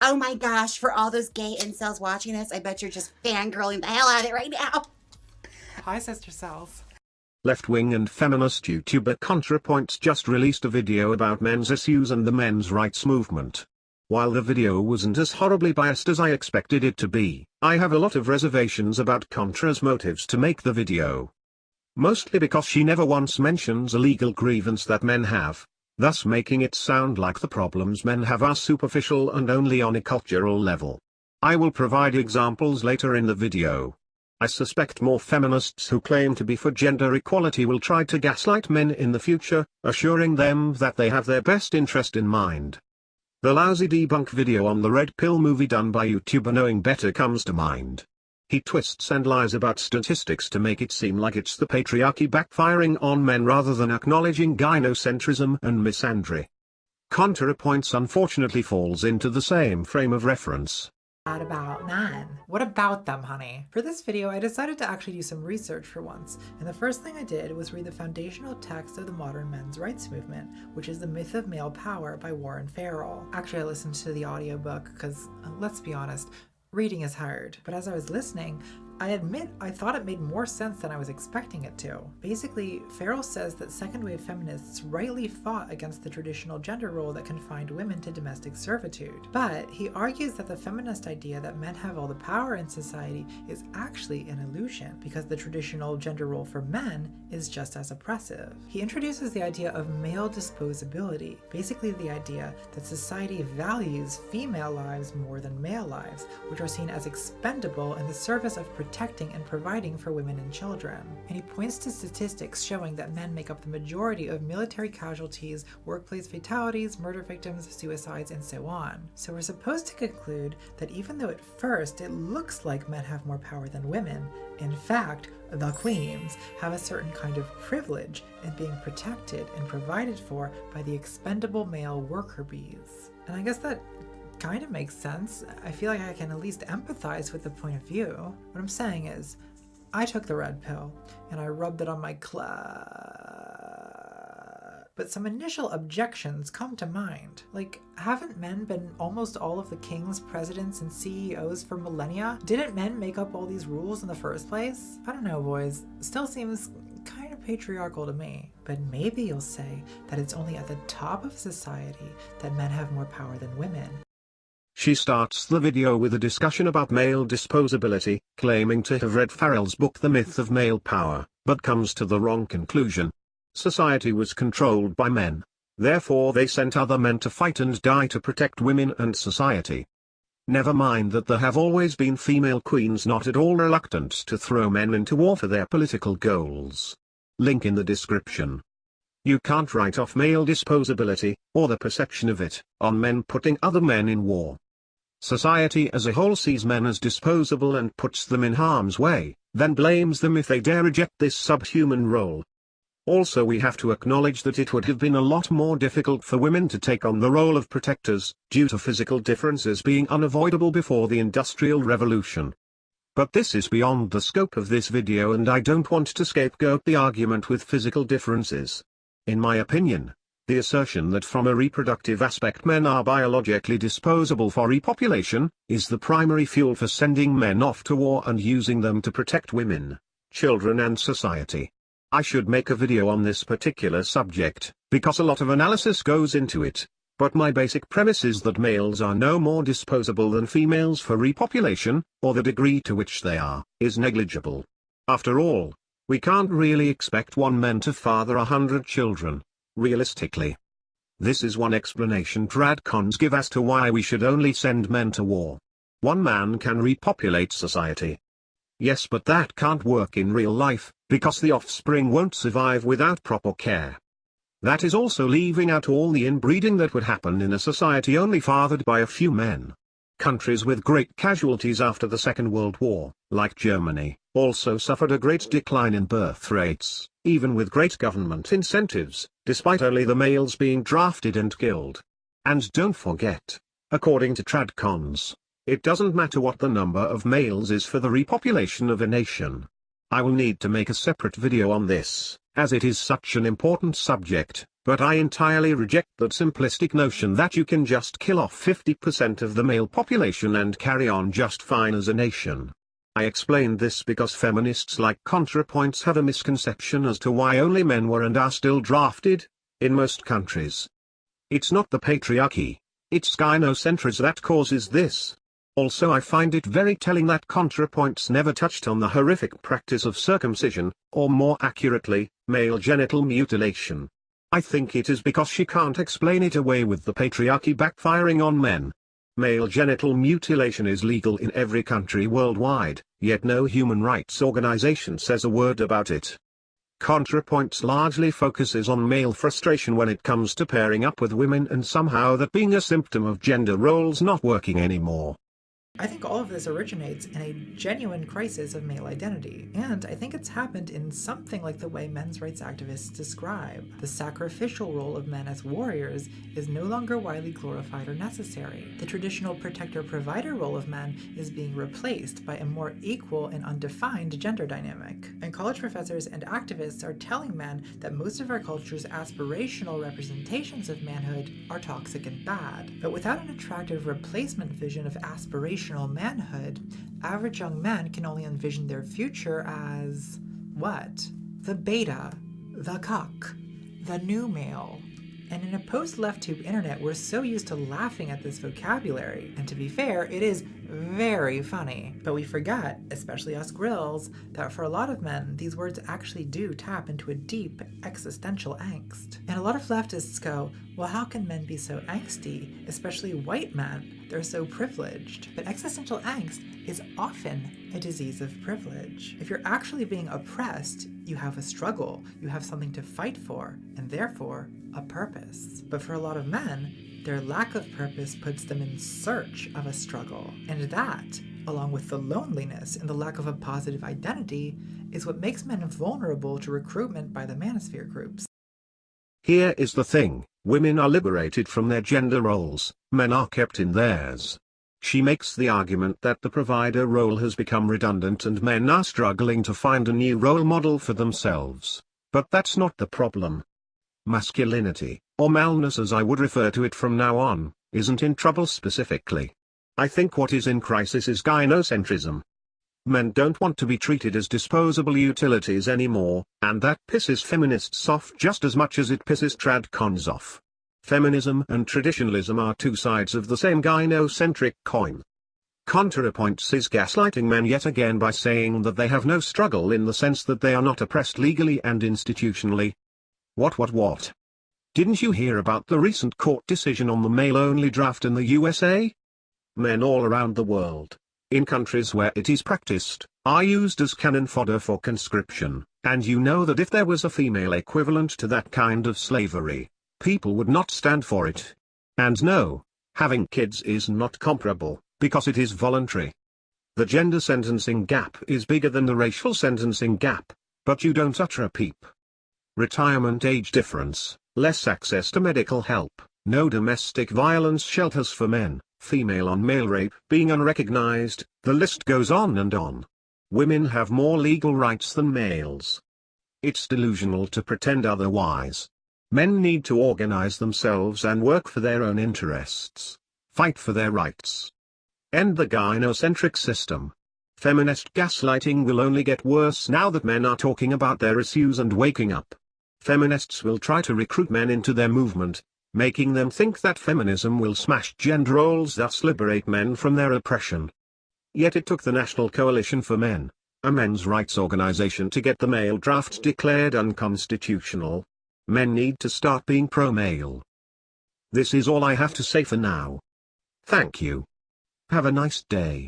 Oh my gosh, for all those gay incels watching this, I bet you're just fangirling the hell out of it right now. Hi, Sistercels. Left-wing and feminist YouTuber Contrapoints just released a video about men's issues and the men's rights movement. While the video wasn't as horribly biased as I expected it to be, I have a lot of reservations about Contra's motives to make the video. Mostly because she never once mentions a legal grievance that men have, thus making it sound like the problems men have are superficial and only on a cultural level. I will provide examples later in the video. I suspect more feminists who claim to be for gender equality will try to gaslight men in the future, assuring them that they have their best interest in mind. The lousy debunk video on the Red Pill movie done by YouTuber Knowing Better comes to mind. He twists and lies about statistics to make it seem like it's the patriarchy backfiring on men rather than acknowledging gynocentrism and misandry. Contrapoints unfortunately falls into the same frame of reference. About men. What about them, honey? For this video, I decided to actually do some research for once, and the first thing I did was read the foundational text of the modern men's rights movement, which is The Myth of Male Power by Warren Farrell. Actually, I listened to the audiobook because, let's be honest, reading is hard. But as I was listening, I admit I thought it made more sense than I was expecting it to. Basically, Farrell says that second-wave feminists rightly fought against the traditional gender role that confined women to domestic servitude. But he argues that the feminist idea that men have all the power in society is actually an illusion, because the traditional gender role for men is just as oppressive. He introduces the idea of male disposability, basically the idea that society values female lives more than male lives, which are seen as expendable in the service of protecting and providing for women and children. And he points to statistics showing that men make up the majority of military casualties, workplace fatalities, murder victims, suicides, and so on. So we're supposed to conclude that even though at first it looks like men have more power than women, in fact, the queens have a certain kind of privilege in being protected and provided for by the expendable male worker bees. And I guess that kind of makes sense. I feel like I can at least empathize with the point of view. What I'm saying is, I took the red pill and I rubbed it on my clut. But some initial objections come to mind. Like, haven't men been almost all of the kings, presidents, and CEOs for millennia? Didn't men make up all these rules in the first place? I don't know, boys. Still seems kind of patriarchal to me. But maybe you'll say that it's only at the top of society that men have more power than women. She starts the video with a discussion about male disposability, claiming to have read Farrell's book The Myth of Male Power, but comes to the wrong conclusion. Society was controlled by men. Therefore they sent other men to fight and die to protect women and society. Never mind that there have always been female queens not at all reluctant to throw men into war for their political goals. Link in the description. You can't write off male disposability, or the perception of it, on men putting other men in war. Society as a whole sees men as disposable and puts them in harm's way, then blames them if they dare reject this subhuman role. Also, we have to acknowledge that it would have been a lot more difficult for women to take on the role of protectors, due to physical differences being unavoidable before the Industrial Revolution. But this is beyond the scope of this video, and I don't want to scapegoat the argument with physical differences. In my opinion, the assertion that from a reproductive aspect men are biologically disposable for repopulation, is the primary fuel for sending men off to war and using them to protect women, children and society. I should make a video on this particular subject, because a lot of analysis goes into it, but my basic premise is that males are no more disposable than females for repopulation, or the degree to which they are, is negligible. After all, we can't really expect one man to father 100 children, realistically. This is one explanation tradcons give as to why we should only send men to war. One man can repopulate society. Yes, but that can't work in real life, because the offspring won't survive without proper care. That is also leaving out all the inbreeding that would happen in a society only fathered by a few men. Countries with great casualties after the Second World War, like Germany, also suffered a great decline in birth rates, even with great government incentives, despite only the males being drafted and killed. And don't forget, according to tradcons, it doesn't matter what the number of males is for the repopulation of a nation. I will need to make a separate video on this, as it is such an important subject, But I entirely reject that simplistic notion that you can just kill off 50% of the male population and carry on just fine as a nation. I explained this because feminists like Contrapoints have a misconception as to why only men were and are still drafted, in most countries. It's not the patriarchy, it's gynocentrism that causes this. Also, I find it very telling that Contrapoints never touched on the horrific practice of circumcision, or more accurately, male genital mutilation. I think it is because she can't explain it away with the patriarchy backfiring on men. Male genital mutilation is legal in every country worldwide, yet no human rights organization says a word about it. Contrapoints largely focuses on male frustration when it comes to pairing up with women and somehow that being a symptom of gender roles not working anymore. I think all of this originates in a genuine crisis of male identity, and I think it's happened in something like the way men's rights activists describe. The sacrificial role of men as warriors is no longer widely glorified or necessary. The traditional protector-provider role of men is being replaced by a more equal and undefined gender dynamic. And college professors and activists are telling men that most of our culture's aspirational representations of manhood are toxic and bad. But without an attractive replacement vision of aspirational manhood, average young men can only envision their future as what? The beta, the cuck, the new male. And in a post-left tube internet, we're so used to laughing at this vocabulary. And to be fair, it is very funny. But we forget, especially us grills, that for a lot of men, these words actually do tap into a deep existential angst. And a lot of leftists go, well, how can men be so angsty, especially white men? They're so privileged. But existential angst is often a disease of privilege. If you're actually being oppressed, you have a struggle, you have something to fight for, and therefore, a purpose. But for a lot of men, their lack of purpose puts them in search of a struggle. And that, along with the loneliness and the lack of a positive identity, is what makes men vulnerable to recruitment by the manosphere groups. Here is the thing, women are liberated from their gender roles, men are kept in theirs. She makes the argument that the provider role has become redundant and men are struggling to find a new role model for themselves. But that's not the problem. Masculinity, or maleness as I would refer to it from now on, isn't in trouble specifically. I think what is in crisis is gynocentrism. Men don't want to be treated as disposable utilities anymore, and that pisses feminists off just as much as it pisses tradcons off. Feminism and traditionalism are two sides of the same gynocentric coin. Contrapoints is gaslighting men yet again by saying that they have no struggle in the sense that they are not oppressed legally and institutionally. What? Didn't you hear about the recent court decision on the male-only draft in the USA? Men all around the world, in countries where it is practiced, are used as cannon fodder for conscription, and you know that if there was a female equivalent to that kind of slavery, people would not stand for it. And no, having kids is not comparable, because it is voluntary. The gender sentencing gap is bigger than the racial sentencing gap, but you don't utter a peep. Retirement age difference, less access to medical help, no domestic violence shelters for men, female on male rape being unrecognized, the list goes on and on. Women have more legal rights than males. It's delusional to pretend otherwise. Men need to organize themselves and work for their own interests. Fight for their rights. End the gynocentric system. Feminist gaslighting will only get worse now that men are talking about their issues and waking up. Feminists will try to recruit men into their movement, making them think that feminism will smash gender roles, thus liberate men from their oppression. Yet it took the National Coalition for Men, a men's rights organization, to get the male draft declared unconstitutional. Men need to start being pro-male. This is all I have to say for now. Thank you. Have a nice day.